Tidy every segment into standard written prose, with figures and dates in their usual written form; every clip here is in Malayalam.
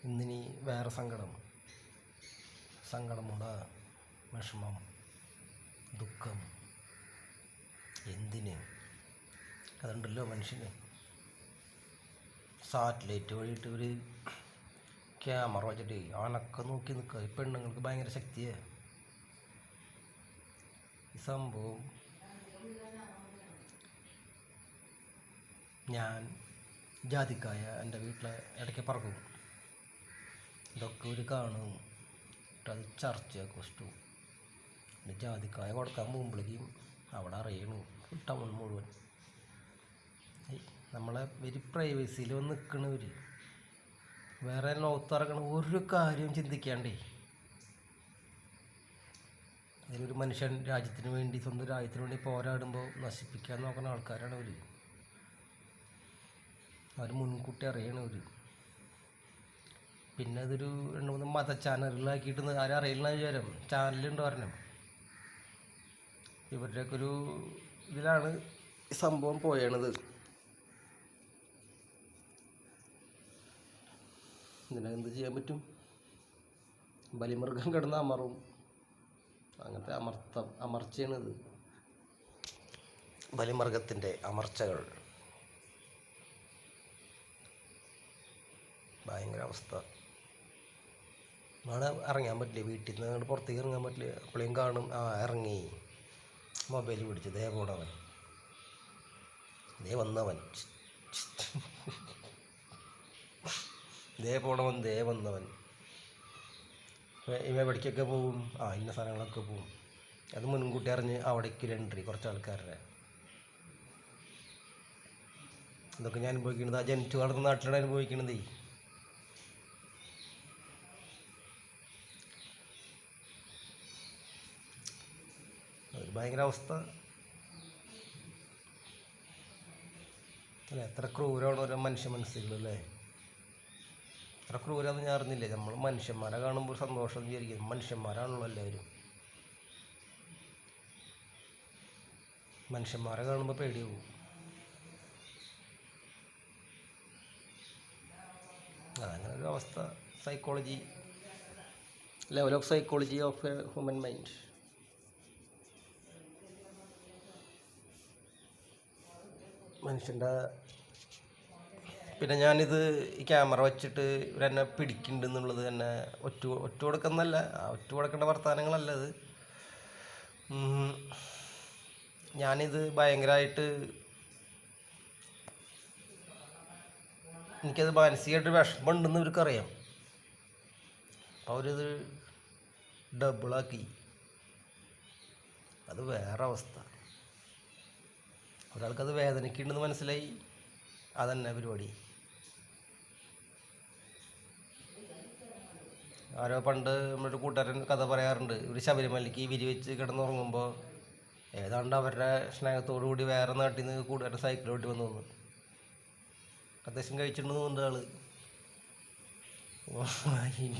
ഇന്നിനി വേറെ സങ്കടമുട, വിഷമം, ദുഃഖം, എന്തിന്? അതുണ്ടല്ലോ മനുഷ്യന്. സാറ്റലൈറ്റ് വഴിയിട്ട് ഒരു ക്യാമറ വെച്ചിട്ട് അനക്കം നോക്കി നിൽക്കുക. ഈ പെണ്ണുങ്ങൾക്ക് ഭയങ്കര ശക്തിയാണ് ഈ സംഭവം. ഞാൻ ജാതിക്കായ എൻ്റെ വീട്ടിലെ ഇടയ്ക്ക് പറക്കും. ഇതൊക്കെ ഒരു കാണും, അത് ചർച്ചയാക്കും ഇഷ്ടവും. പിന്നെ ജാതിക്കായ കൊടുക്കാൻ പോകുമ്പോഴേക്കും അവിടെ അറിയണു ടൗൺ മുഴുവൻ നമ്മളെ ഒരു പ്രൈവസിയിൽ വന്ന് നിൽക്കണവർ. വേറെ ലോകത്തിറങ്ങണ ഒരു കാര്യവും ചിന്തിക്കാണ്ടേ അതിലൊരു മനുഷ്യൻ രാജ്യത്തിന് വേണ്ടി, സ്വന്തം രാജ്യത്തിന് വേണ്ടി പോരാടുമ്പോൾ നശിപ്പിക്കാൻ നോക്കുന്ന ആൾക്കാരാണ് അവർ മുൻകൂട്ടി അറിയണവർ. പിന്നെ അതൊരു 2-3 മത ചാനലുകളാക്കിയിട്ട് ആരും അറിയില്ല വിചാരം. ചാനലുണ്ട് പറഞ്ഞും ഇവരുടെയൊക്കെ ഒരു ഇതിലാണ് ഈ സംഭവം പോയണത്. ഇതിനെന്ത് ചെയ്യാൻ പറ്റും? ബലിമൃഗം കിടന്ന് അമറും. അങ്ങനത്തെ അമർച്ചയാണിത്, ബലിമൃഗത്തിൻ്റെ അമർച്ചകൾ. ഭയങ്കര അവസ്ഥ. നാളെ ഇറങ്ങാൻ പറ്റില്ല, വീട്ടിൽ നിന്ന് അങ്ങോട്ട് പുറത്തേക്ക് ഇറങ്ങാൻ പറ്റില്ല. എപ്പോഴേയും കാണും, ഇറങ്ങി മൊബൈൽ പിടിച്ച് ദേ പോണവൻ, ദേ വന്നവൻ, ദേ വന്നവൻ. ഇവ എവിടേക്കൊക്കെ പോവും? ഇന്ന സ്ഥലങ്ങളൊക്കെ പോവും. അത് മുൻകൂട്ടി അറിഞ്ഞ് അവിടേക്ക് എൻട്രി കുറച്ച് ആൾക്കാരുടെ. ഇതൊക്കെ ഞാൻ അനുഭവിക്കുന്നത് ആ ജനിച്ചു വളർന്ന നാട്ടിലാണ് അനുഭവിക്കണതേ. അതൊരു ഭയങ്കര അവസ്ഥ അല്ലേ? എത്ര ക്രൂരമാണ് ഓരോ മനസ്സുകളല്ലേ? എത്ര ക്രൂരാന്ന് ഞാൻ അറിഞ്ഞില്ലേ? നമ്മൾ മനുഷ്യന്മാരെ കാണുമ്പോൾ സന്തോഷം വിചാരിക്കും. മനുഷ്യന്മാരാണല്ലോ എല്ലാവരും. മനുഷ്യന്മാരെ കാണുമ്പോൾ പേടിയാവും. അതങ്ങനെ ഒരു അവസ്ഥ. Psychology, level of psychology of A human mind. മനുഷ്യൻ്റെ. പിന്നെ ഞാനിത് ഈ ക്യാമറ വെച്ചിട്ട് ഇവരെന്നെ പിടിക്കുന്നുണ്ട് എന്നുള്ളത് തന്നെ ഒറ്റ കൊടുക്കുന്നല്ല, ഒറ്റ കൊടുക്കേണ്ട വർത്തമാനങ്ങളല്ല ഇത്. ഞാനിത് ഭയങ്കരമായിട്ട് എനിക്കത് മാനസികമായിട്ട് വിഷമമുണ്ടെന്ന് ഇവർക്കറിയാം. അവരിത് ഡബിളാക്കി. അത് വേറെ അവസ്ഥ. ഒരാൾക്കത് വേദനിക്കുന്നുണ്ടെന്ന് മനസ്സിലായി, അതന്നെ പരിപാടി. ആരോ പണ്ട് നമ്മളൊരു കൂട്ടുകാരൻ കഥ പറയാറുണ്ട്. ഇവർ ശബരിമലയ്ക്ക് വിരിവെച്ച് കിടന്നുറങ്ങുമ്പോൾ ഏതാണ്ട് അവരുടെ സ്നേഹത്തോടു കൂടി വേറെ നാട്ടിൽ നിന്ന് കൂട്ടുകാരൻ സൈക്കിളോട്ട് വന്നു അത്യാവശ്യം കഴിച്ചിട്ടുണ്ടെന്നുണ്ട് ആള്.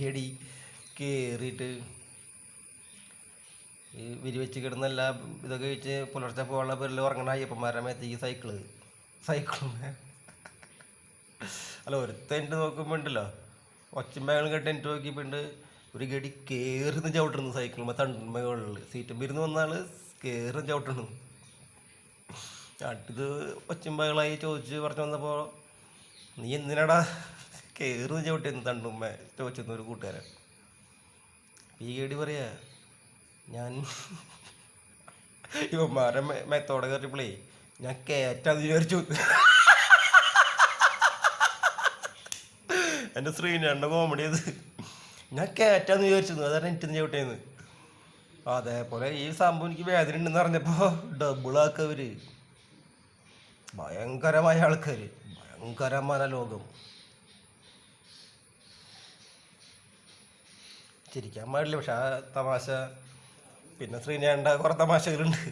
ഇടി കയറിയിട്ട് ഈ വിരിവെച്ച് കിടന്നെല്ലാ ഇതൊക്കെ കഴിച്ച് പുലർച്ചെ പോകാനുള്ള പേരിൽ ഉറങ്ങണ അയ്യപ്പന്മാരുടെ മേത്തേക്ക് സൈക്കിളും അല്ല ഒരുത്തൻ്റെ നോക്കുമ്പോൾ ഉണ്ടല്ലോ, ഒച്ചമ്പകളും കേട്ട് എനിക്ക് നോക്കിയപ്പോണ്ട് ഒരു ഗടി കയറുന്ന ചവിട്ടുന്നു സൈക്കിളുമ്പോൾ. തണ്ടുമ്മകളിൽ സീറ്റും ഇരുന്ന് വന്നാൾ കയറുന്ന ചവിട്ടണു. ഇത് ഒച്ചമ്പകളായി ചോദിച്ച് പറഞ്ഞു വന്നപ്പോൾ, നീ എന്തിനാടാ കയറുന്ന ചവിട്ടിയെന്ന് തണ്ടുമ്മ ചോദിച്ചെന്ന് ഒരു കൂട്ടുകാരൻ. ഈ ഗടി പറയാ, ഞാൻ ഇവന്മാരെ മെത്തോടെ കയറിയപ്പോളേ ഞാൻ കയറ്റാന്ന് വിചാരിച്ചു. എൻ്റെ ശ്രീനാണ്ട കോമഡി അത്. ഞാൻ കയറ്റാന്ന് വിചാരിച്ചു, അതാണ് എനിക്കൊന്ന് ചവിട്ടേന്ന്. അതേപോലെ ഈ സംഭവം എനിക്ക് വേദന ഉണ്ടെന്ന് പറഞ്ഞപ്പോൾ ഡബിളാക്കവര്. ഭയങ്കരമായ ആൾക്കാർ, ഭയങ്കരമായ ലോകം. ചിരിക്കാൻ പാടില്ല, പക്ഷെ ആ തമാശ. പിന്നെ ശ്രീനാണ്ട കുറേ തമാശകളുണ്ട്.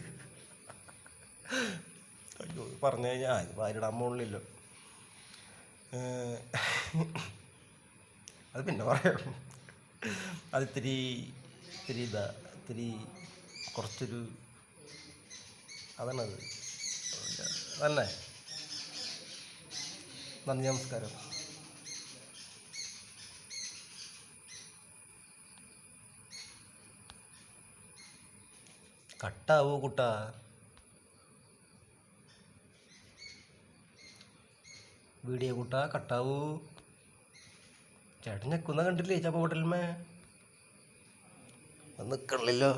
അയ്യോ പറഞ്ഞു കഴിഞ്ഞാൽ ഇത് ഭാര്യയുടെ അമ്മ അത് പിന്നെ പറയാം. അത് ഇത്തിരി കുറച്ചൊരു അതാണത് തന്നെ. നന്ദി, നമസ്കാരം. കട്ടാവൂ കുട്ടാ. വീഡിയോ കൂട്ടാ കട്ടാവൂ. ചേട്ടൻ ഞെക്കുന്ന കണ്ടില്ലേ ചപ്പ ഹോട്ടലിന്മേ. അത് നിൽക്കണില്ലല്ലോ.